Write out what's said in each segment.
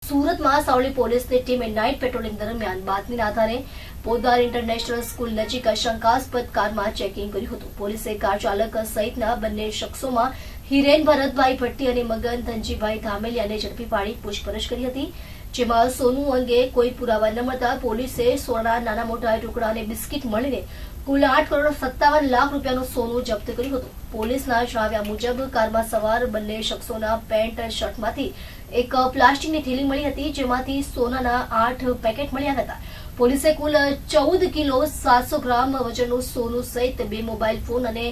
સુરતમાં સાવલી પોલીસની ટીમે નાઇટ પેટ્રોલિંગ દરમિયાન બાતમીના આધારે પોદાર ઇન્ટરનેશનલ સ્કૂલ નજીક શંકાસ્પદ કારમાં ચેકિંગ કર્યું હતું. પોલીસે કાર ચાલક સહિતના બંને શખ્સોમાં હિરેન ભરતભાઈ ભટ્ટી અને મગન ધનજીભાઈ ધામેલિયાને ઝડપી પાડી પૂછપરછ કરી હતી, જેમાં સોનું અંગે કોઈ પુરાવા ન મળતા પોલીસે સોના, નાના મોટા ટુકડા અને બિસ્કિટ મળીને કુલ 8,57,00,000 રૂપિયાનું સોનું જપ્ત કર્યું હતું. પોલીસના જણાવ્યા મુજબ કારમાં સવાર બંને શખ્સોના પેન્ટ શર્ટમાંથી એક પ્લાસ્ટિકની થેલી મળી હતી, જેમાંથી સોનાના 8 પેકેટ મળ્યા હતા. પોલીસે કુલ 14 કિલો 700 ગ્રામ વજનનું સોનું સહિત 2 મોબાઈલ ફોન અને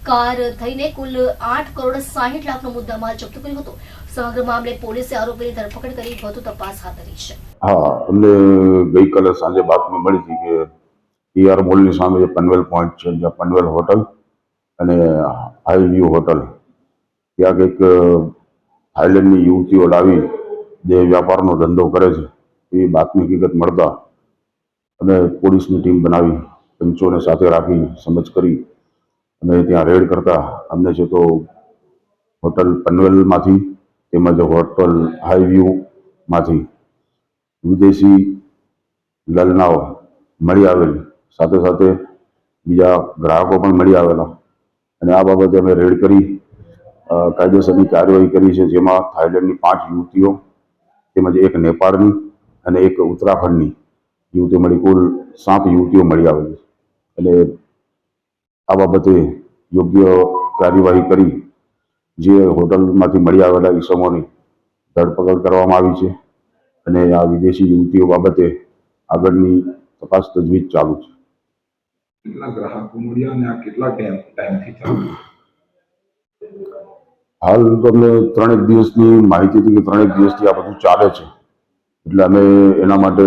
કાર થઈને કુલ 8,60,00,000નો મુદ્દામાલ જપ્ત કર્યો હતો. સમગ્ર મામલે પોલીસે આરોપીની ધરપકડ કરી વધુ તપાસ હાથ ધરી છે. હા, અમને ગઈકાલે સાંજે બાતમી મળી હતી કે PR મોલની સામે જે પનવેલ પોઈન્ટ છે, જ્યાં પનવેલ હોટલ અને હાઈ વ્યૂ હોટલ, ત્યાં કંઈક થાઈલેન્ડની યુવતીઓ લાવી જે વ્યાપારનો ધંધો કરે છે એ બાતમી હકીકત મળતા અમે પોલીસની ટીમ બનાવી, પંચોને સાથે રાખી સમજ કરી અને ત્યાં રેડ કરતા અમને છે તો હોટલ પનવેલમાંથી તેમજ હોટલ હાઈ વ્યૂમાંથી વિદેશી લલનાઓ મળી આવેલી, સાથે સાથે બીજા ગ્રાહકો પણ મળી આવેલા અને આ બાબતે અમે રેડ કરી કાયદેસરની કાર્યવાહી કરી છે, જેમાં થાઈલેન્ડની 5 યુવતીઓ તેમજ એક નેપાળની અને એક ઉત્તરાખંડની યુવતીઓ મળી કુલ 7 યુવતીઓ મળી આવેલી અને આ બાબતે યોગ્ય કાર્યવાહી કરી જે હોટલમાંથી મળી આવેલા ઈસમોની ધરપકડ કરવામાં આવી છે અને આ વિદેશી યુવતીઓ બાબતે આગળની તપાસ તજવીજ ચાલુ છે. કેટલા ગ્રાહકો મળ્યા અને આ કેટલા ટાઈમથી ચાલુ? હાલ તો અમને 3 દિવસની માહિતી હતી કે 3 દિવસથી આ બધું ચાલે છે, એટલે અમે એના માટે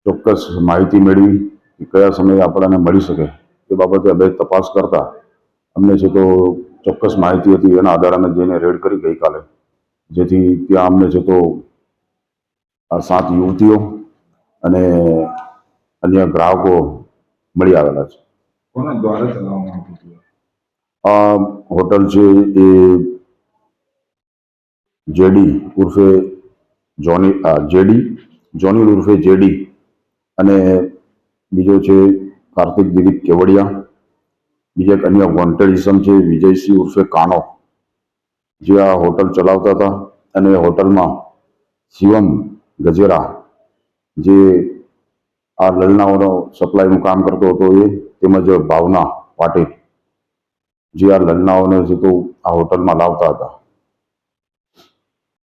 ચોક્કસ માહિતી મેળવી કે કયા સમયે આપણને મળી શકે એ બાબતે અમે તપાસ કરતા અમને છે તો ચોક્કસ માહિતી હતી. એના આધારે અમે જઈને રેડ કરી ગઈકાલે, જેથી ત્યાં અમને છે તો આ 7 યુવતીઓ અને અન્ય ગ્રાહકો મળી આવેલા છે. કોના દ્વારા ચલાવવામાં આવતું હતું? આ હોટલ છે એ જેડી ઉર્ફે જોની ઉર્ફે જેડી અને બીજો છે કાર્તિક દિલીપ કેવડિયા, બીજા એક અન્ય વોન્ટેડ ઇસમ છે વિજયસિંહ ઉર્ફે કાનો, જે આ હોટલ ચલાવતા હતા અને હોટલમાં શિવમ ગજેરા જે આ લલનાઓનો સપ્લાયનું કામ કરતો હતો એ, તેમજ ભાવના પાટીલ જે આ લલનાઓને છે તો આ હોટલમાં લાવતા હતા.